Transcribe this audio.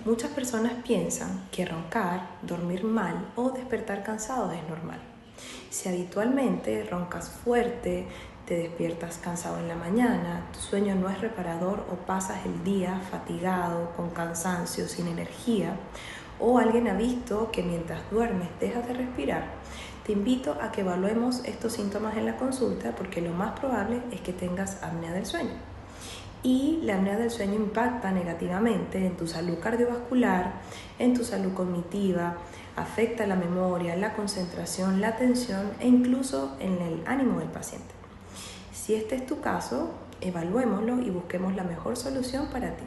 Muchas personas piensan que roncar, dormir mal o despertar cansados es normal. Si habitualmente roncas fuerte, te despiertas cansado en la mañana, tu sueño no es reparador o pasas el día fatigado, con cansancio, sin energía, o alguien ha visto que mientras duermes dejas de respirar, te invito a que evaluemos estos síntomas en la consulta porque lo más probable es que tengas apnea del sueño. Y la apnea del sueño impacta negativamente en tu salud cardiovascular, en tu salud cognitiva, afecta la memoria, la concentración, la atención e incluso en el ánimo del paciente. Si este es tu caso, evaluémoslo y busquemos la mejor solución para ti.